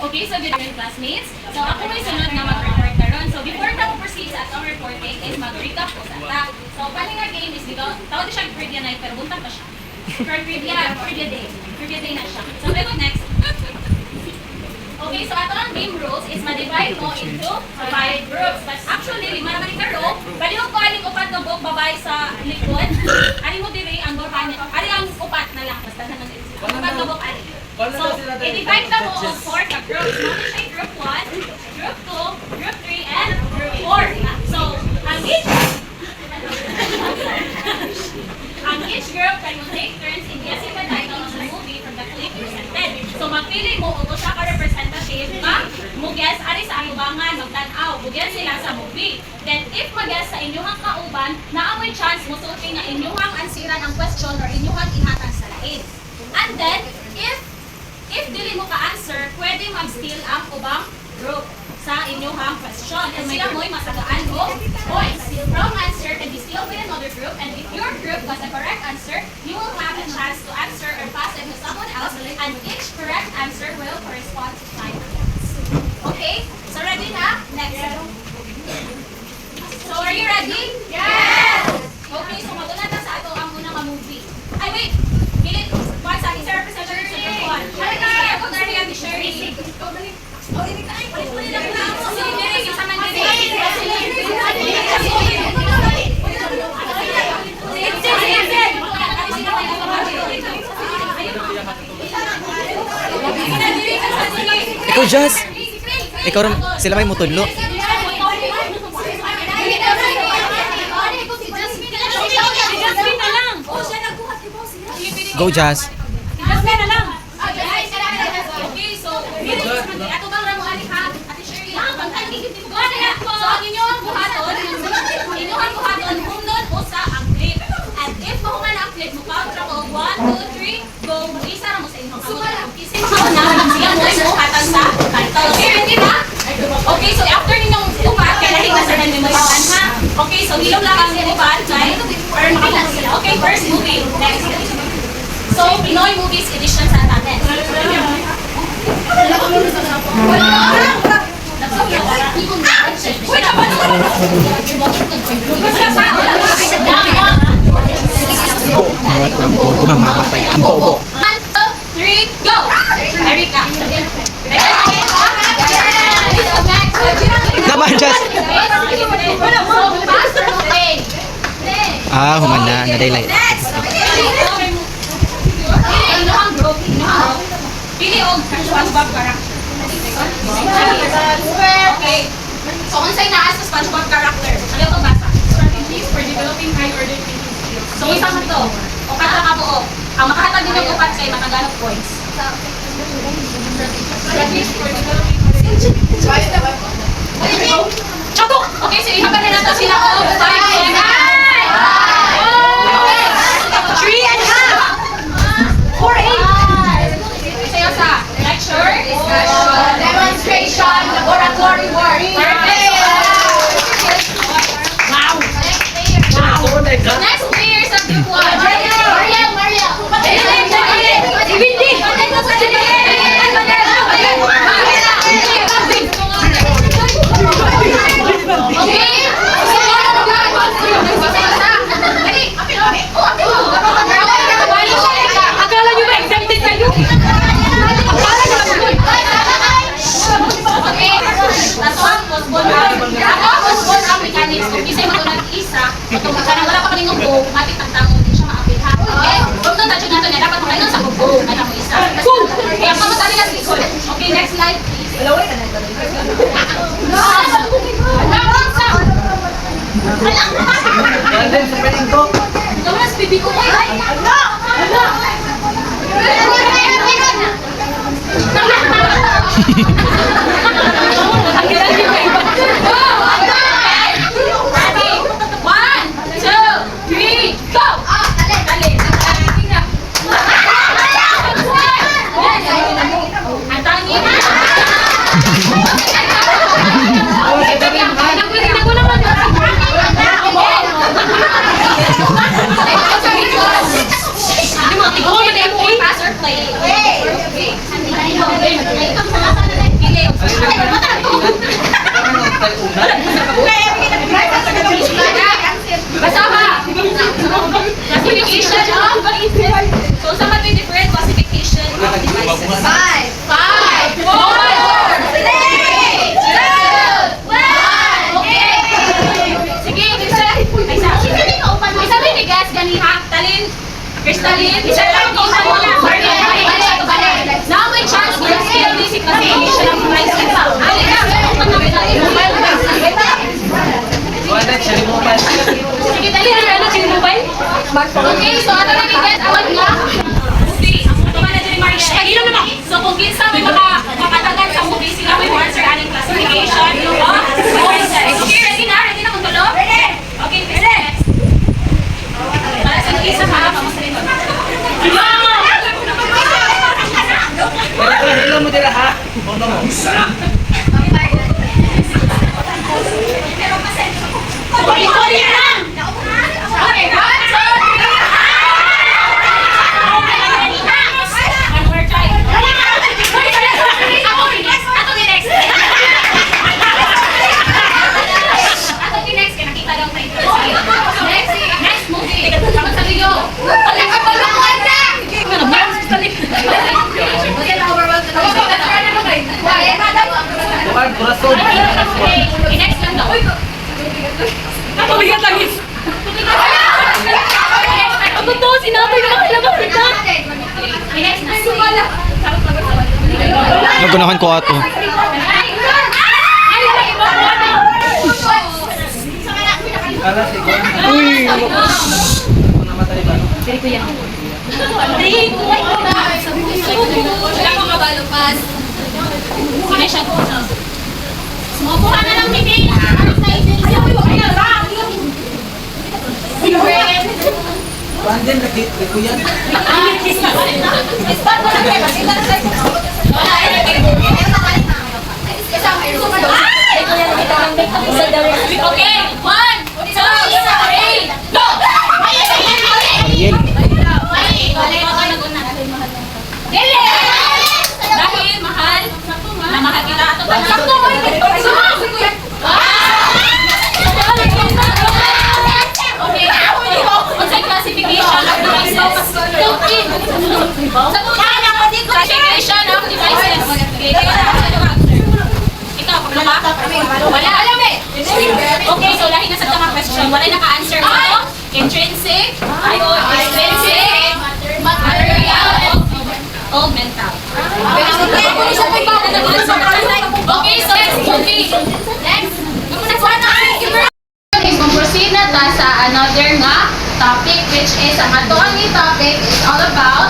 Okay, so good morning, classmates. So ako may sunod na mag-report karon. So before na ko proceed sa atong reporting is mag-recap ko sa atak. So paano nga game is dito, tawag siya trivia night pero buntag pa siya. For trivia day. Trivia day na siya. So let's go next. Okay, so ato ang game rules is ma-divide mo into 5 groups. But actually, lima naman yung karo. Pwede mo ko aling upat na buhok babae sa likod. Ari mo diri ang buhok niya. Ari ang upat na lang. Basta na nang upat na buhok ari. So, i-divide na mo of 4 ka groups. Muna siya group 1, group 2, group 3, and group 4. So, ang each group can take turns in guessing the title of the movie from the clip presented. So, magpili mo kung siya ka-representative nga mag-guess ari sa atubangan, magtanaw, bugyan sila sa movie. Then, if mag-guess sa inyong kauban, naamoy chance mo suotin na inyong ansiran ang question or inyong ihatag sa lain. And then, if dili mo ka-answer, pwede mag-steal ang ubang group sa inyong question. And sila mo'y masagaan mo points. Wrong answer can be steal by another group, and if your group got the correct answer, you will have a chance to answer or pass it to someone else, and each correct answer will correspond to 5 points. Okay? So ready na? Next. So are you ready? Yes! Okay, so magunan na sa ato ang unang movie. Ay, wait! Minute, one second, sir, representative sa group 1. Halika! Ako na rin ni Sherry. Ikaw, Jazz! Ikaw rin, sila may mutudlo. Go, Jazz! Jasmine na lang! Okay, so, ato bang ramo ali ha? Ate Sherry, bantay higit dito. So, ang inyong buhaton, humnon o sa ang clip. And if mahuman ang clip, mukha tra ko, 1, 2, 3, go, mag-isa na mo sa inyong kauban. Isip mo na, siya mo ay buhatan sa title. Okay, ready na? Okay, so after ninyong upat, kailangan na sa memorize ha? Okay, so hilong lang ang upat, kay earn bilang sila. Okay, first movie. Next. So, Pinoy Movies Edition sa natin. Mamapatay ang bobo. 1, 2, 3, go! Erika. Naman, Jazz! Ah, human na. Na-daylight. Pili og SpongeBob character. Okay. So, unsay naa sa SpongeBob character? Ano to basa? Strategies for developing high-order thinking skills. So, isa man to. O kata ka buo. Ang makahatag din yung upat kay makaganap points. Strategies for developing Choco! Okay, so ihaban na nato sila og 5 and 3 and a half! 4, 8! Sayo sa lecture, discussion, demonstration, laboratory work. Perfect! Wow! Next players of group 1. Maria! Akala nyo ba exempted kayo? Akala nyo ba? Okay. Ako ang postpone ang mechanics. Kung isa'y matulad isa, kanang wala pa kaningong buo, matik tagtangon din siya maapil ha. Okay? Kung doon tayo nato niya, dapat makainon sa buo. Alam mo isa. Kaya pamatali na sikol. Okay, next slide please. Alaway ka na ito. Nandun sa piling ko. Mas bibi ko ay! Ala! Ala! Pass or play? Hey! Basta ka! Classification of... So, sa mga different classification of devices? 5, 4, 3, 2, 1. Okay! Sige, isa. Isa rin ni gas, ganiha. Talin. Crystalline. Isa lang kung ano na. Now may chance mo yung skill basic classification of devices. Halika! Sige, dali na ano, sige mobile. Okay, so ato na get awad nga. Okay, ang mga na diri Maria. Pag-inom naman. So kung kinsa may makatagan sa movie sila may answer aning classification of devices. Okay, ready na? Ready na kung tulo? Ready. Okay, next. Para sa isa ka, pamasalin mo. Hello mo dira ha. Bono mo. Okay, sorry lang. Okay, 1, 2, 3. One more try. Ato the next. Ato the next. Kaya nakita daw tayo. Next movie. Sabi nyo. Wala ka balungan na. Bukan corazón. Okay, next lang daw. Tuligat lang yun. Ang totoo, sinabay na makilabas kita. Next na. Nagunahan ko ato. Ala si Gon. Uy. Namatay ba? Wala ko kabalupas. Sino siya? Sumukuha na lang, Mimi. Pandem lagi kuya. Okay, 1, 2, 3, go! Ariel. Dahil mahal, na mahal kita ato ba? Sakto mo okay, unsay classification of devices? Classification of devices. Ikaw, wala ka? Wala, alam eh. Okay, so lahi na sa mga question. Wala naka-answer mo. Intrinsic, extrinsic, material, o mental. Okay, so next movie. Next. Proceed na ta sa another nga topic which is ang ato ang topic is all about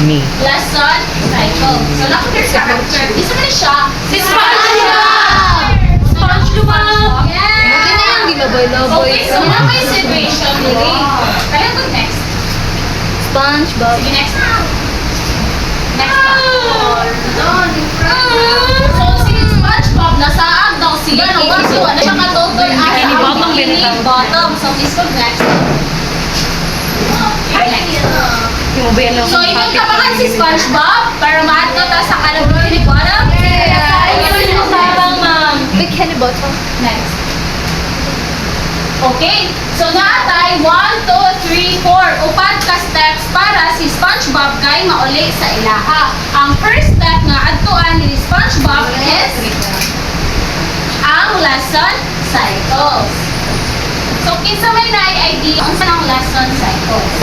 Me. lesson cycle. So look at your character. Isa man siya. Si SpongeBob! SpongeBob! Yes! Okay, so na may situation dili. Kaya to next. SpongeBob. Sige, next. Next. So si SpongeBob nasaan daw siya no kasi wala siya ka-total Bikini bottom, bikini bottom. So please go next. Yung ba yan lang So, ikot tapakan si SpongeBob para maadto ta sa kanang bikini bottom. Bikini bottom. Next. Okay. So, naatay 1, 2, 3, 4. Upat ka steps para si SpongeBob kay mauli sa ilaha. Ang first step nga adtuan ni SpongeBob is ang lesson cycles. So, kinsa may na-idea ang sanang lesson cycles?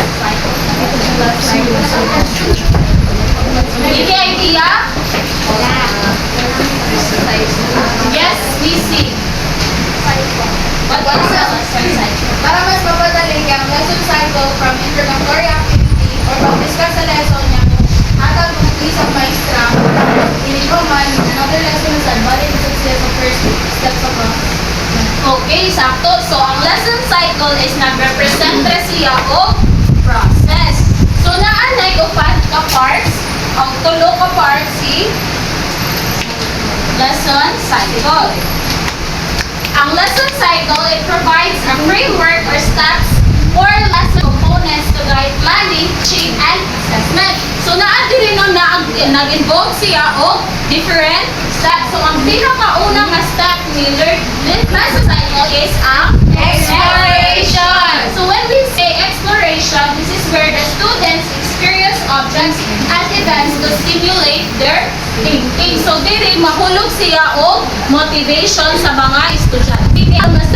Hindi idea? Yes, we see. What is the lesson cycle? Para mas mapadali ang lesson cycle from introductory activity or pag-discuss sa lesson niya hatag kung isang maestra inigo man another lesson is embodied in the first steps of a Okay, sakto. So, ang lesson cycle is nag-represent siya o process. So, naanay upat ka parts. Ang tulo ka parts si lesson cycle. Ang lesson cycle, it provides a framework or steps or lesson components to guide planning, teaching, and assessment. So naadiri no na nag-involve siya o different steps. So ang pinakauna nga step ni Litmus Cycle is ang exploration. So when we say exploration, this is where the students experience objects and events to stimulate their thinking. So diri mahulog siya o motivation sa mga estudyante. Ang mas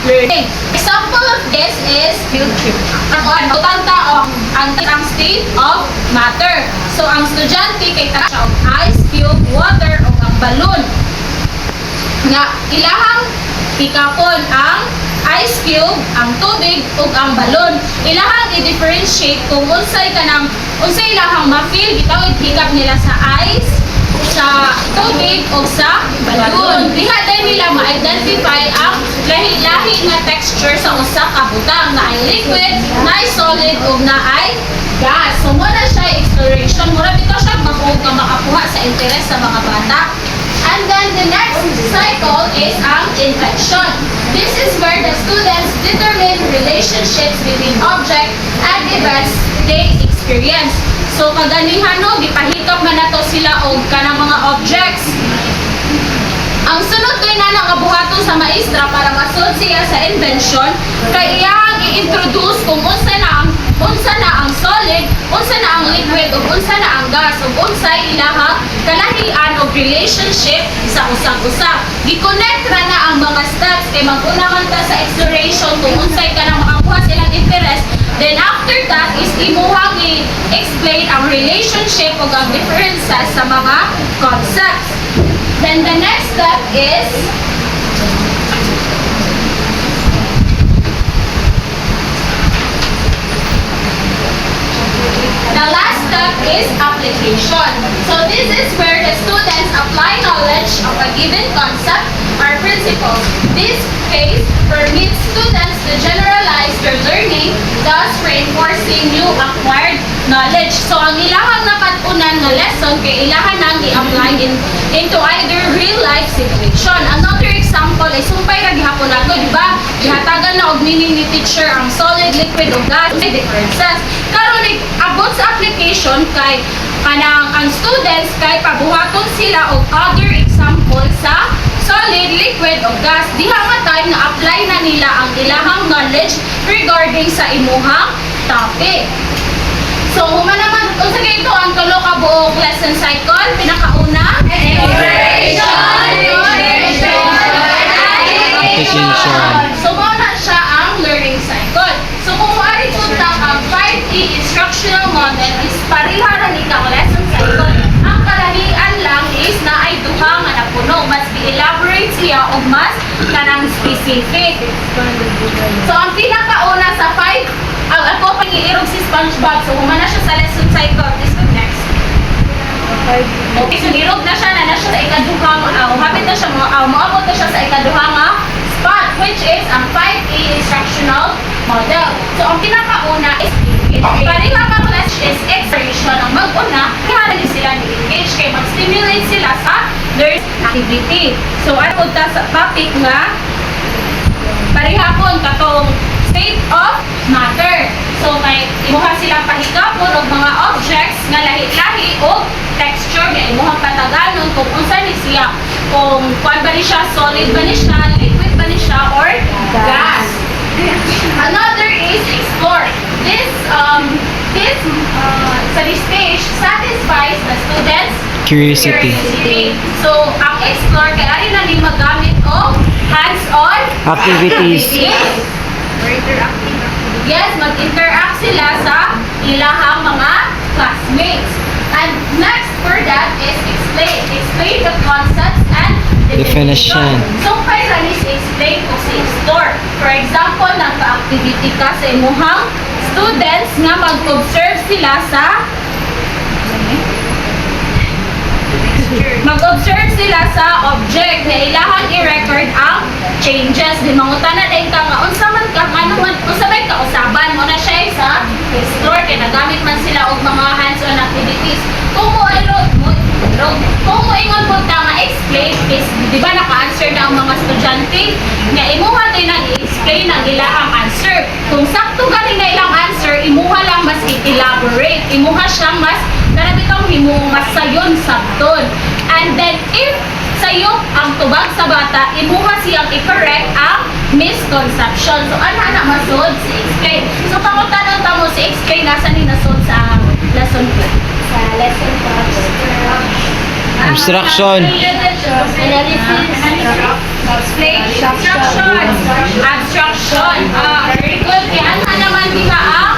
learning. Example of this is field trip. Ang state of matter. So ang estudyante kay tara siya og ice cube, water o ang balloon. Nga ilahang ikapon ang ice cube, ang tubig ug ang balon. Ilahang i-differentiate kung unsay ilahang ma-feel bitaw higap nila sa ice, sa tubig o sa balon. Diha din nila ma-identify ang lahi-lahi nga texture sa usa ka butang na ay liquid, na ay solid ug na ay gas. So muna siya exploration, mura bitaw siya makakuha sa interes sa mga bata. And then the next cycle is ang invention. This is where the students determine relationships between object and events they experience. So kaganihan no, gipahikap man nato sila og kanang mga objects. Ang sunod kay nana nga buhaton sa maestra para masud siya sa invention kay iyang i-introduce kung unsa na ang solid, unsa na ang liquid ug unsa na ang gas ug unsay ilahang kalahian og relationship sa usag-usa. Gi-connect ra na ang mga steps kay mag-una man ta sa exploration kung unsay kanang makakuha silang interest. Then after that is imuhang i-explain ang relationship ug ang differences sa mga concepts. Then the next step is the last step is application. So this is where the students apply knowledge of a given concept or principles. This phase permits students to generalize their learning, thus reinforcing new acquired knowledge. So ang ilahang nakatunan nga lesson kay ilahan nang i-apply into either real life situation. Another example is sumpay ra gihapon nato, di ba? Gihatagan na og meaning ni teacher ang solid, liquid ug gas differences. Karon abot sa application kay ang students kay pabuhaton sila og other example sa solid, liquid o gas. Diha nga time na apply na nila ang ilahang knowledge regarding sa imuhang topic. So, naman, kung sa ito ang tulo ka buong lesson cycle, pinakauna, Application. So, muna siya ang learning cycle. So, kung maaari po ang 5E instructional model is pariha ni kang lesson cycle. Ang kalahian lang is na ay duha nga napuno. Mas i-elaborate siya o mas kanang specific. So, ang pinakauna sa 5, ako pang-iirog si SpongeBob. So, humana siya sa lesson cycle. This is next. Okay, so nirog na siya siya sa ikaduhang, hapit na siya, maabot na siya sa ikaduhang spot, which is ang 5E instructional model. So, ang pinakauna is pareha kang class is exploration. Ang mag-una, kaya sila ni-engage kay mag-stimulate sila sa learning activity. So, ano ta sa topic nga pareha po katong state of matter. So, kay imuha silang pahigapon og mga objects nga lahi-lahi o texture nga imuhang pataganon kung unsa ni siya. Kung kuan ba ni siya, solid ba ni siya, liquid ba ni siya, or gas. Another is explore. This stage satisfies the students' Curiosity. So, ang explore kaya rin na ni magamit o hands-on Activities. Yes, mag-interact sila sa ilahang mga classmates. And next for that is explain. Explain the concepts and Definition. So, kay ranis explain o sa explore. For example, nagpa-activity ka sa imuhang students nga mag-observe sila sa object na ilahang i-record ang changes. Di mangutanan ay ka nga unsa man ka unsa may kausaban mo na siya sa explore kay nagamit man sila og mga hands-on activities. Kung mo ingon po ta nga explain is di ba naka-answer na ang mga estudyante nga imuha din ang explain ang ilang answer. Kung sakto galing na ilang answer, imuha lang mas i-elaborate. Imuha siyang mas, karabitong himuong mas sayon sabton. And then, if sayo ang tubag sa bata, imuha siyang i-correct ang misconception. So, ano na masod si explain. So, pangutanong ta mo si explain, nasa ni nasod sa lesson 2? Sa lesson 5. Abstraction. Explain. Abstraction. Very good. Kaya ano naman di ba ang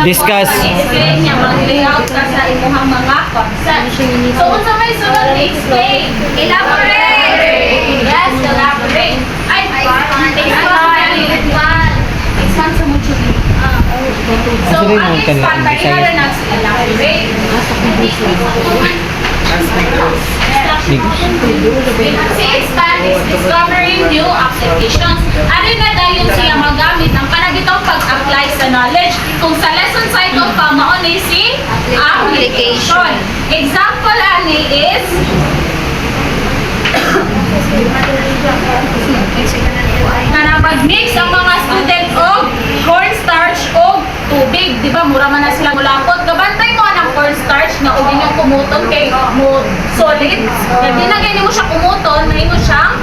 Discuss. explain niya, mag-layout ka sa imuhang mga concepts. So, kung sa may sunod, explain. Elaborate. Yes, elaborate. Ay, expand sa mucho. So, ang expand, kaya na elaborate. Si expand is discovering new applications. Ano na dayon siya magamit ang kanagitong pag-apply sa knowledge. Kung sa lesson cycle pa, maunay si application. Example ani is pag-mix ang mga student og cornstarch og tubig. Di ba, mura man na sila mulapot. Gabantay mo ng cornstarch na og inyong kumuton kay mo solid. Hindi na ganyan mo siya kumuton, mahimo siyang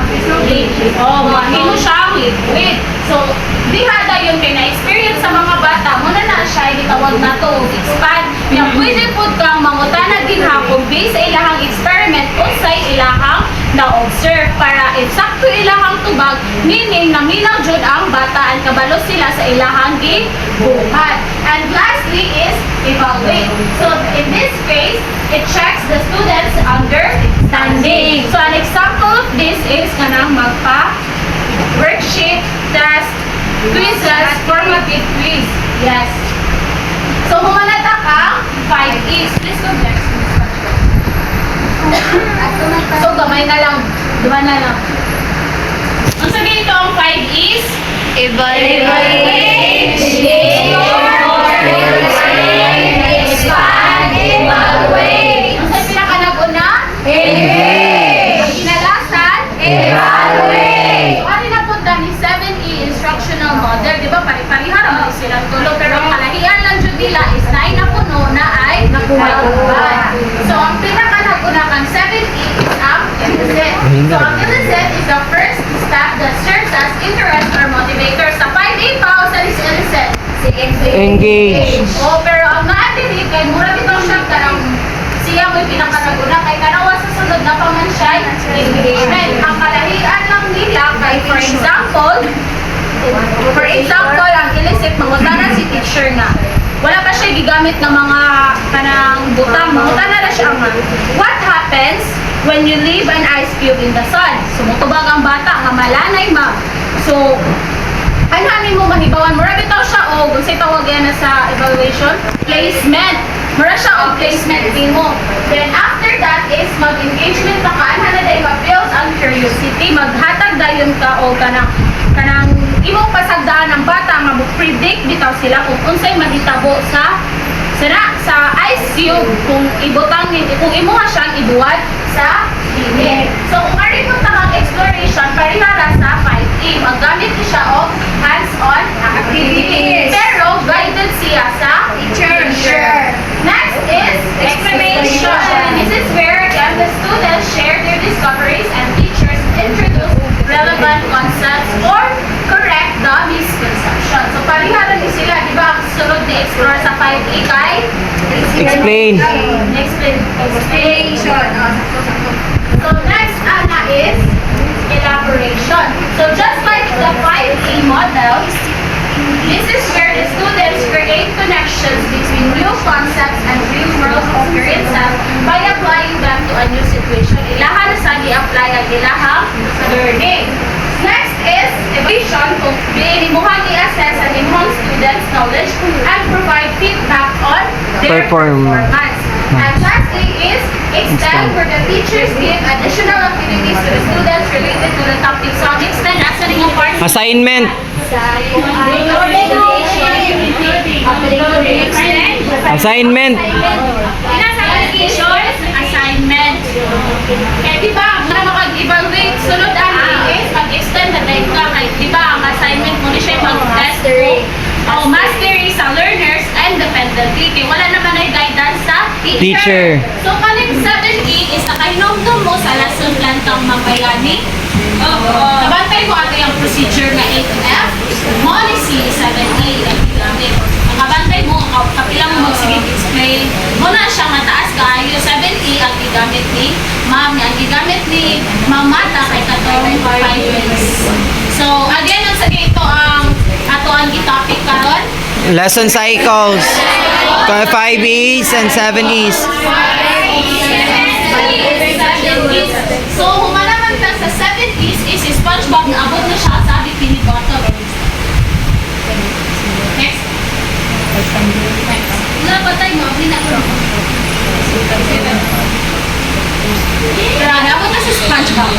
liquid. Mahimo siyang liquid. So, dihada yun kay na-experience sa mga bata, muna na siya, gitawag na to og expand. Yung pwede po kang mangutana din ha kung based sa ilahang experiment o sa ilahang na-observe para if sakto ilahang tubag, meaning naminaw jud ang bata ang kabalo sila sa ilahang gibuhat. And lastly is evaluate. So in this case, it checks the students' understanding. So an example of this is kanang worksheet, test, quizzes, formative quiz. Yes. So humanata ka, 5 is. Please go next. So gamay na lang. Diba na lang. Ang sabihin ito ang 5 is? Evaluate. Expand. Evaluate. Ang sabi pinaka-nag-una? Engage. Ang kinalasan? Evaluate. So, ano napunta ni 7E instructional model? Di ba pari-parihan naman silang tulo pero ang kalahian lang dyan nila is 9 na puno na ay nakuha. So, ang pinaka-nag-una kang 7E is ang illicit. So, ang illicit is the first step that serves as interest or motivator. Sa 5A pa, o sa illicit? Si Engage. Oh, pero ang natin kay mura bitaw siya karang siya mo'y pinaka-naguna kay kanawa sa sunod na paman siya engagement. Ang kalahian lang nila kay for example, ang illicit, mangutana si teacher na wala pa siya gigamit ng mga kanang butang. Mangutana na siya nga, what happens when you leave an ice cube in the sun? Sumutubag ang bata nga malanay ma. So, anhamin mo mahibawan. Mura bitaw siya o kung sa'y tawag yan na sa evaluation, placement. Mura siya o placement mo. Then after that is mag-engagement na ka. Anhan na dahil ma-build ang curiosity. Maghatag dayon ka o kanang imong pasagdaan ng bata nga mo-predict bitaw sila kung unsay mahitabo sa ice cube kung kung imuha siyang ibuwad sa init. So kung ari mo tamang exploration parihara sa 5E, maggamit ni siya og hands-on activities. Pero guided siya sa teacher. Next is explanation. This is where again the students share their discoveries and teachers introduce relevant concepts or correct the misconception. So parihara ni sila, di ba? Ang sunod ni explore sa 5E kay Explain. Explanation. So next ana is elaboration. So just like the 5E model, this is where the students create connections between new concepts and real-world experiences by applying them to a new situation. Ilahan na sa i-apply ang ilahang learning. Next is evaluation, kung imuhang i-assess ang imong students' knowledge and provide feedback on their performance. And lastly is extend, where the teachers give additional activities to the students related to the topic. So, ang extend, nasa rin yung part? Assignment. Assignment. Nasa application, assignment. Kaya di ba, para makag-evaluate, sunod ang is mag-extend na dahil ka. Di ba, ang Mastery. Mastery sa learners and dependently. Kaya wala naman ay guidance sa Teacher. So, kaning 7E is nakahinomdom mo sa lesson plan kang mabayani. Nabantay mo ato yung procedure na 8F. Mo ni si 7E ang gigamit. Ang kabantay mo, kapilang mo sige explain. Mo na siya mataas kaayo 7E ang gigamit ni ma'am. Ang gigamit ni Ma'am Mata kay katong 5 minutes. So, again, ang sige ito ang ato ang gitopic karon. Lesson cycles. 5E's and 7E's. So, humanaman ka sa 7E's is si SpongeBob na abot na siya sa bikini bottom. Next. Wala pa tayo mo, abli na ko. Pero abot na si SpongeBob.